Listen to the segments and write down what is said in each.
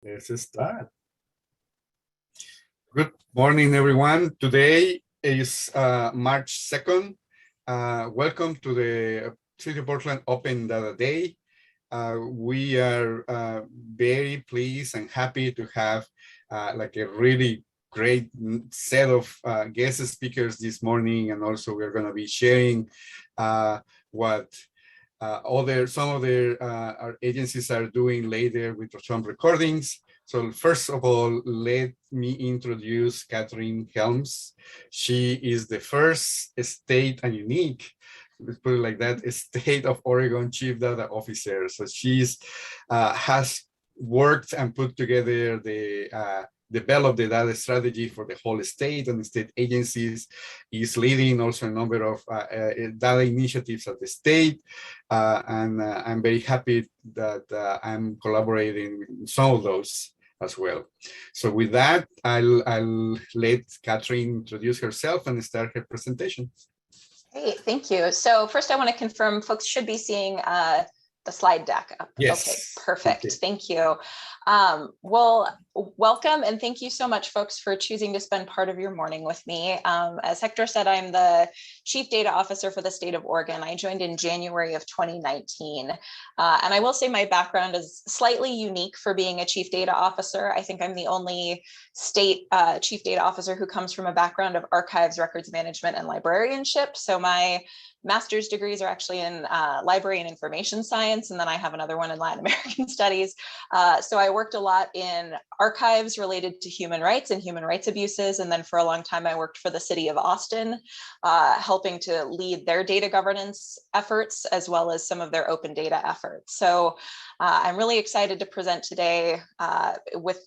Let's start. Good morning, everyone. Today is March 2nd. Welcome to the City of Portland Open Data Day. We are very pleased and happy to have like a really great set of guest speakers this morning, and also we're going to be sharing what some of our agencies are doing later with some recordings. So first of all, let me introduce Kathryn Helms. She is the first state and unique, let's put it like that, State of Oregon Chief Data Officer. So she's has worked and put together developed the data strategy for the whole state and the state agencies, is leading also a number of data initiatives at the state. And I'm very happy that I'm collaborating with some of those as well. So with that, I'll let Kathryn introduce herself and start her presentation. Great, thank you. So first I want to confirm folks should be seeing the slide deck up. Yes. Okay, perfect. Thank you. Well, welcome and thank you so much, folks, for choosing to spend part of your morning with me. As Hector said, I'm the Chief Data Officer for the state of Oregon. I joined in January of 2019. And I will say my background is slightly unique for being a Chief Data Officer. I think I'm the only state Chief Data Officer who comes from a background of archives, records management, and librarianship. So my master's degrees are actually in library and information science, and then I have another one in Latin American studies. So I worked a lot in archives related to human rights and human rights abuses, and then for a long time I worked for the city of Austin, helping to lead their data governance efforts as well as some of their open data efforts. So I'm really excited to present today with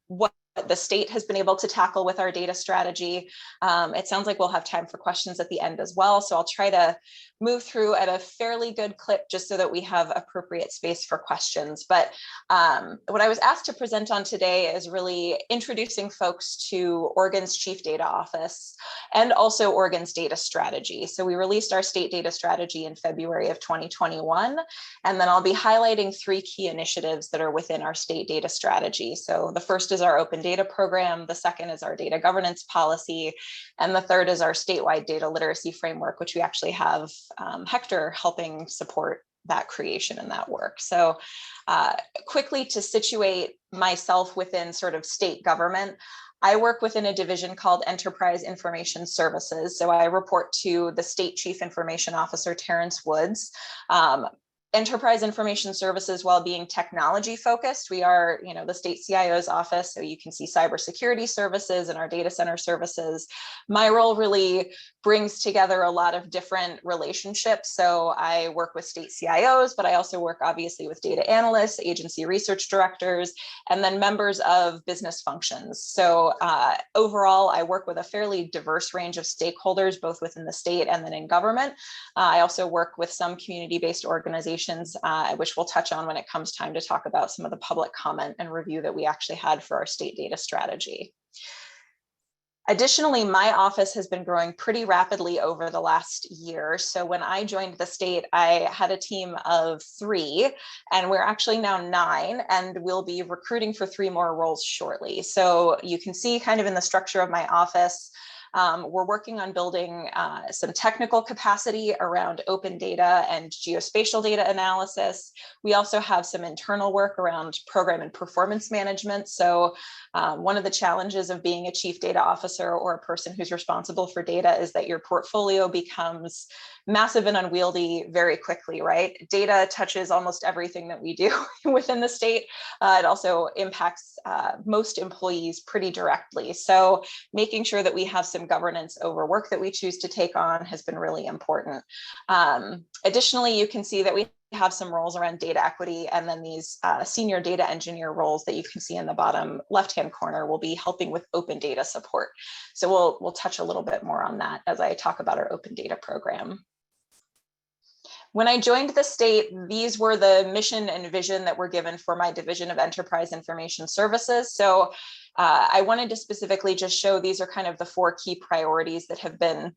what the state has been able to tackle with our data strategy. It sounds like we'll have time for questions at the end as well. So I'll try to move through at a fairly good clip just so that we have appropriate space for questions. But what I was asked to present on today is really introducing folks to Oregon's Chief Data Office and also Oregon's data strategy. So we released our state data strategy in February of 2021, and then I'll be highlighting three key initiatives that are within our state data strategy. So the first is our open data program, the second is our data governance policy, and the third is our statewide data literacy framework, which we actually have Hector helping support that creation and that work. So quickly to situate myself within sort of state government, I work within a division called Enterprise Information Services. So I report to the State Chief Information Officer, Terrence Woods. Enterprise Information Services, while being technology focused, we are, the state CIO's office. So you can see cybersecurity services and our data center services. My role really brings together a lot of different relationships. So I work with state CIOs, but I also work obviously with data analysts, agency research directors, and then members of business functions. So overall, I work with a fairly diverse range of stakeholders, both within the state and then in government. I also work with some community-based organizations, which we'll touch on when it comes time to talk about some of the public comment and review that we actually had for our state data strategy. Additionally, my office has been growing pretty rapidly over the last year. So when I joined the state, I had a team of 3, and we're actually now 9, and we'll be recruiting for 3 more roles shortly. So you can see kind of in the structure of my office, we're working on building some technical capacity around open data and geospatial data analysis. We also have some internal work around program and performance management. So one of the challenges of being a chief data officer or a person who's responsible for data is that your portfolio becomes massive and unwieldy very quickly, right? Data touches almost everything that we do within the state. It also impacts most employees pretty directly. So making sure that we have some governance over work that we choose to take on has been really important. Additionally, you can see that we have some roles around data equity, and then these senior data engineer roles that you can see in the bottom left-hand corner will be helping with open data support. So we'll touch a little bit more on that as I talk about our open data program. When I joined the state, these were the mission and vision that were given for my division of Enterprise Information Services. So I wanted to specifically just show these are kind of the 4 key priorities that have been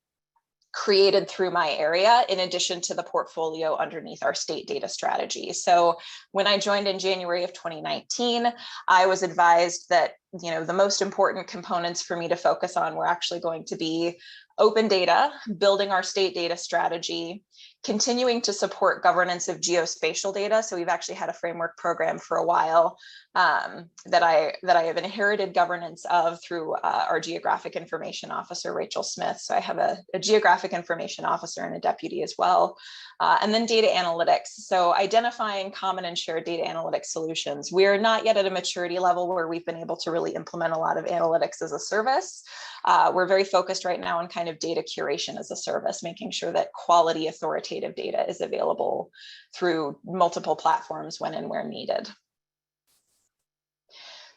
created through my area, in addition to the portfolio underneath our state data strategy. So when I joined in January of 2019, I was advised that, the most important components for me to focus on were actually going to be open data, building our state data strategy, continuing to support governance of geospatial data. So we've actually had a framework program for a while that I have inherited governance of through our geographic information officer, Rachel Smith. So I have a geographic information officer and a deputy as well. And then data analytics. So identifying common and shared data analytics solutions. We are not yet at a maturity level where we've been able to really implement a lot of analytics as a service. We're very focused right now on kind of data curation as a service, making sure that quality authoritative data is available through multiple platforms when and where needed.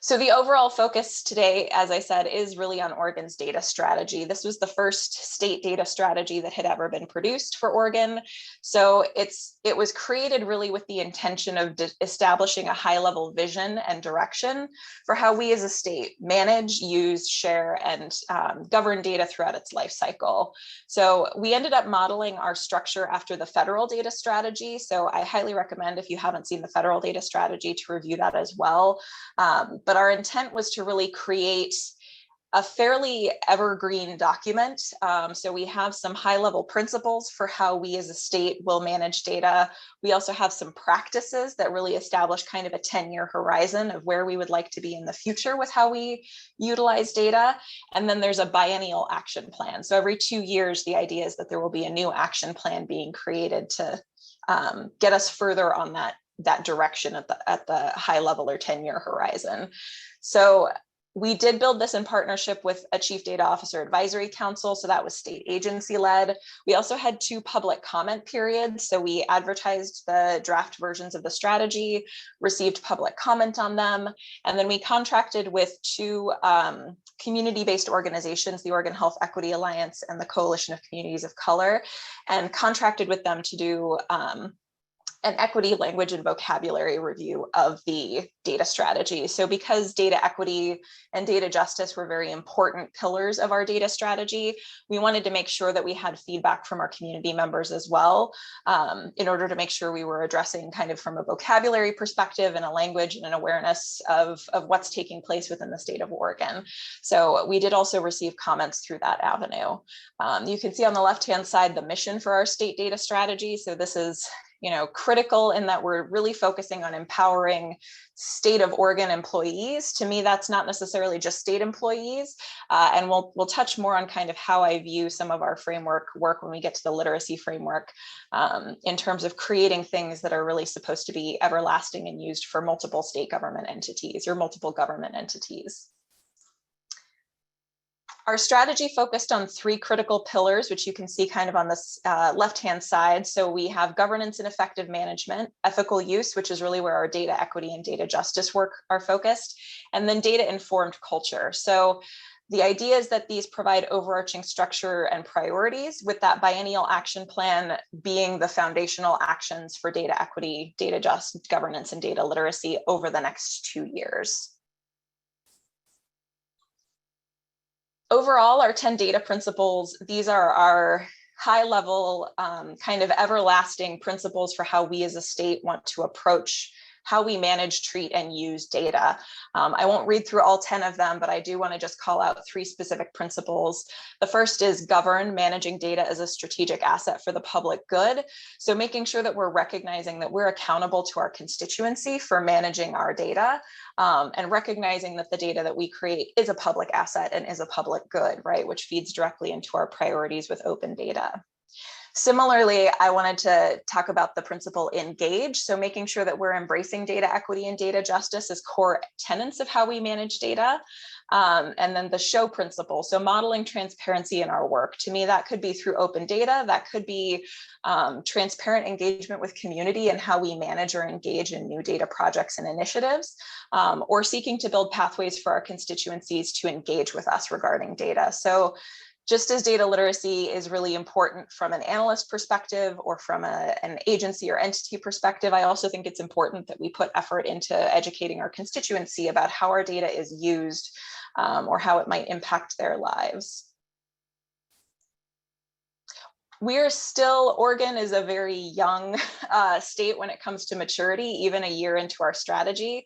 So the overall focus today, as I said, is really on Oregon's data strategy. This was the first state data strategy that had ever been produced for Oregon. So it was created really with the intention of establishing a high-level vision and direction for how we as a state manage, use, share, and govern data throughout its life cycle. So we ended up modeling our structure after the federal data strategy. So I highly recommend, if you haven't seen the federal data strategy, to review that as well. But our intent was to really create a fairly evergreen document. So we have some high-level principles for how we as a state will manage data. We also have some practices that really establish kind of a 10-year horizon of where we would like to be in the future with how we utilize data. And then there's a biennial action plan. So every 2 years, the idea is that there will be a new action plan being created to get us further on that direction at the high level or 10-year horizon. So we did build this in partnership with a Chief Data Officer Advisory Council. So that was state agency led. We also had 2 public comment periods. So we advertised the draft versions of the strategy, received public comment on them. And then we contracted with 2 community-based organizations, the Oregon Health Equity Alliance and the Coalition of Communities of Color, and contracted with them to do an equity language and vocabulary review of the data strategy. So because data equity and data justice were very important pillars of our data strategy, we wanted to make sure that we had feedback from our community members as well, in order to make sure we were addressing kind of from a vocabulary perspective and a language and an awareness of what's taking place within the state of Oregon. So we did also receive comments through that avenue. You can see on the left-hand side the mission for our state data strategy. So this is critical in that we're really focusing on empowering state of Oregon employees. To me, that's not necessarily just state employees. And we'll touch more on kind of how I view some of our framework work when we get to the literacy framework, in terms of creating things that are really supposed to be everlasting and used for multiple state government entities or multiple government entities. Our strategy focused on 3 critical pillars, which you can see kind of on this left-hand side. So we have governance and effective management, ethical use, which is really where our data equity and data justice work are focused, and then data-informed culture. So the idea is that these provide overarching structure and priorities, with that biennial action plan being the foundational actions for data equity, data justice, governance, and data literacy over the next 2 years. Overall, our 10 data principles, these are our high-level kind of everlasting principles for how we as a state want to approach how we manage, treat, and use data. I won't read through all 10 of them, but I do want to just call out 3 specific principles. The first is govern, managing data as a strategic asset for the public good. So making sure that we're recognizing that we're accountable to our constituency for managing our data, and recognizing that the data that we create is a public asset and is a public good, right? Which feeds directly into our priorities with open data. Similarly, I wanted to talk about the principle engage. So making sure that we're embracing data equity and data justice as core tenets of how we manage data. And then the show principle. So modeling transparency in our work. To me, that could be through open data. That could be transparent engagement with community and how we manage or engage in new data projects and initiatives, or seeking to build pathways for our constituencies to engage with us regarding data. So just as data literacy is really important from an analyst perspective or from an agency or entity perspective, I also think it's important that we put effort into educating our constituency about how our data is used, or how it might impact their lives. Oregon is a very young state when it comes to maturity, even a year into our strategy.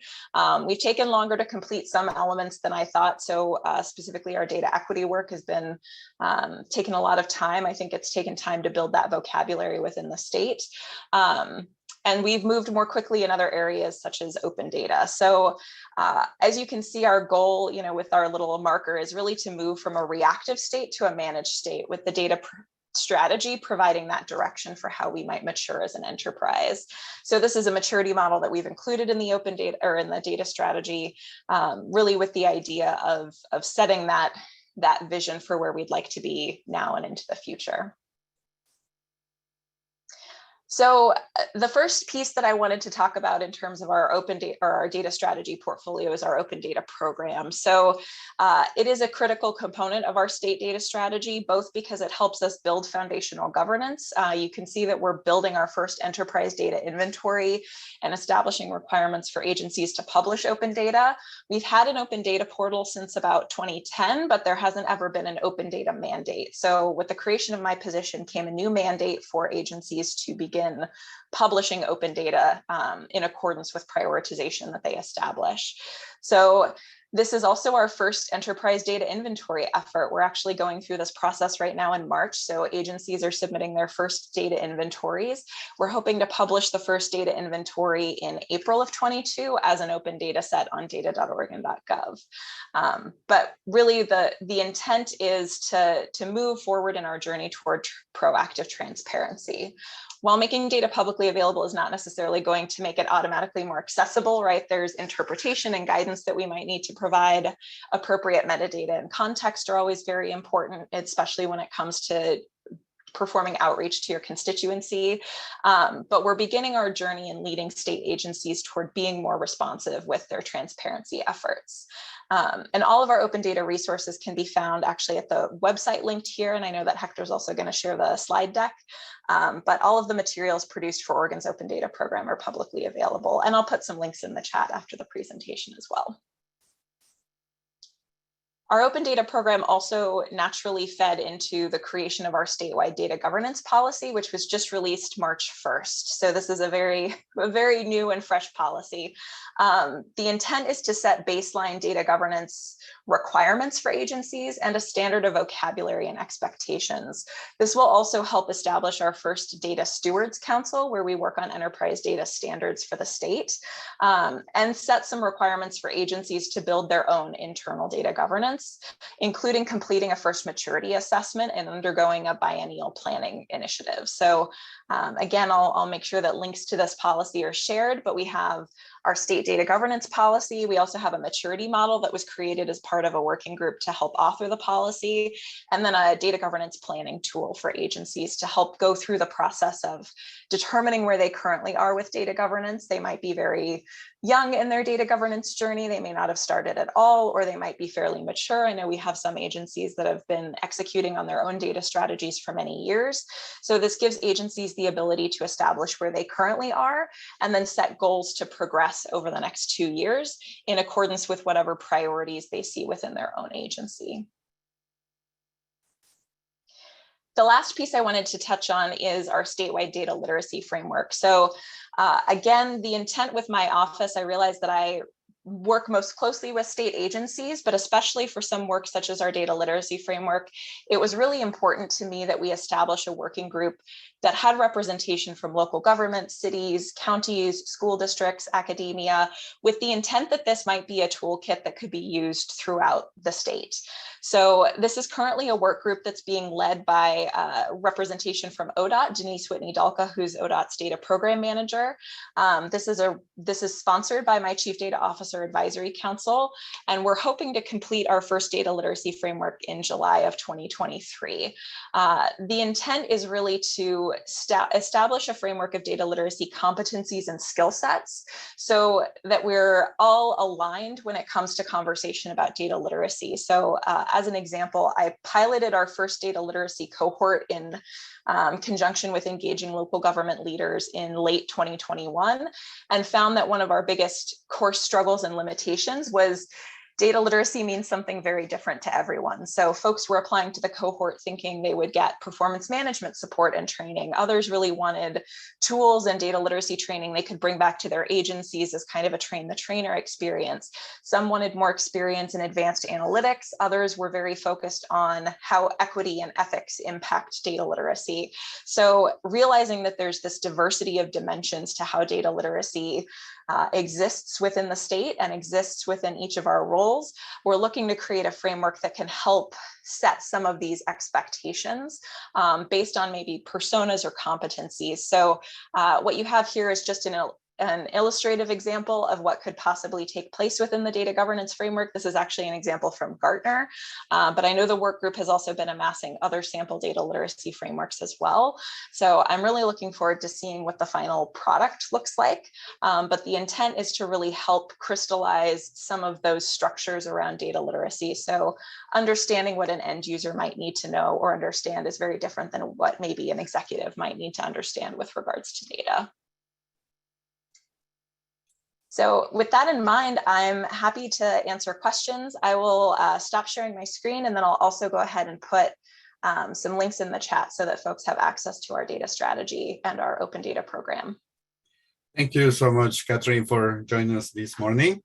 We've taken longer to complete some elements than I thought. So specifically our data equity work has been taking a lot of time. I think it's taken time to build that vocabulary within the state. And we've moved more quickly in other areas such as open data. So as you can see, our goal, with our little marker is really to move from a reactive state to a managed state, with the data strategy providing that direction for how we might mature as an enterprise. So this is a maturity model that we've included in the open data or in the data strategy, really with the idea of setting that vision for where we'd like to be now and into the future. So the first piece that I wanted to talk about in terms of our open data or our data strategy portfolio is our open data program. So it is a critical component of our state data strategy, both because it helps us build foundational governance. You can see that we're building our first enterprise data inventory and establishing requirements for agencies to publish open data. We've had an open data portal since about 2010, but there hasn't ever been an open data mandate. So with the creation of my position came a new mandate for agencies to begin publishing open data in accordance with prioritization that they establish. So this is also our first enterprise data inventory effort. We're actually going through this process right now in March. So agencies are submitting their first data inventories. We're hoping to publish the first data inventory in April of 22 as an open data set on data.oregon.gov. But really the intent is to move forward in our journey toward proactive transparency. While making data publicly available is not necessarily going to make it automatically more accessible, right? There's interpretation and guidance that we might need to provide. Appropriate metadata and context are always very important, especially when it comes to performing outreach to your constituency. But we're beginning our journey in leading state agencies toward being more responsive with their transparency efforts. And all of our open data resources can be found actually at the website linked here. And I know that Hector's also going to share the slide deck. But all of the materials produced for Oregon's open data program are publicly available. And I'll put some links in the chat after the presentation as well. Our open data program also naturally fed into the creation of our statewide data governance policy, which was just released March 1st. So this is a very new and fresh policy. The intent is to set baseline data governance requirements for agencies and a standard of vocabulary and expectations. This will also help establish our first Data Stewards Council, where we work on enterprise data standards for the state, and set some requirements for agencies to build their own internal data governance, including completing a first maturity assessment and undergoing a biennial planning initiative. So again, I'll make sure that links to this policy are shared, but we have our state data governance policy. We also have a maturity model that was created as part of a working group to help author the policy, and then a data governance planning tool for agencies to help go through the process of determining where they currently are with data governance. They might be very young in their data governance journey. They may not have started at all, or they might be fairly mature. I know we have some agencies that have been executing on their own data strategies for many years. So this gives agencies the ability to establish where they currently are and then set goals to progress over the next 2 years in accordance with whatever priorities they see within their own agency. The last piece I wanted to touch on is our statewide data literacy framework. So again, the intent with my office, I realized that I work most closely with state agencies, but especially for some work such as our data literacy framework, it was really important to me that we establish a working group that had representation from local governments, cities, counties, school districts, academia, with the intent that this might be a toolkit that could be used throughout the state. So this is currently a work group that's being led by representation from ODOT, Denise Whitney-Dalka, who's ODOT's data program manager. This is sponsored by my Chief Data Officer Advisory Council, and we're hoping to complete our first data literacy framework in July of 2023. The intent is really to establish a framework of data literacy competencies and skill sets so that we're all aligned when it comes to conversation about data literacy. So as an example, I piloted our first data literacy cohort in conjunction with engaging local government leaders in late 2021, and found that one of our biggest course struggles and limitations was data literacy means something very different to everyone. So folks were applying to the cohort thinking they would get performance management support and training. Others really wanted tools and data literacy training they could bring back to their agencies as kind of a train the trainer experience. Some wanted more experience in advanced analytics. Others were very focused on how equity and ethics impact data literacy. So realizing that there's this diversity of dimensions to how data literacy exists within the state and exists within each of our roles, we're looking to create a framework that can help set some of these expectations based on maybe personas or competencies. So what you have here is just an illustrative example of what could possibly take place within the data governance framework. This is actually an example from Gartner, but I know the work group has also been amassing other sample data literacy frameworks as well. So I'm really looking forward to seeing what the final product looks like. But the intent is to really help crystallize some of those structures around data literacy. So understanding what an end user might need to know or understand is very different than what maybe an executive might need to understand with regards to data. So with that in mind, I'm happy to answer questions. I will stop sharing my screen, and then I'll also go ahead and put some links in the chat so that folks have access to our data strategy and our open data program. Thank you so much, Kathryn, for joining us this morning.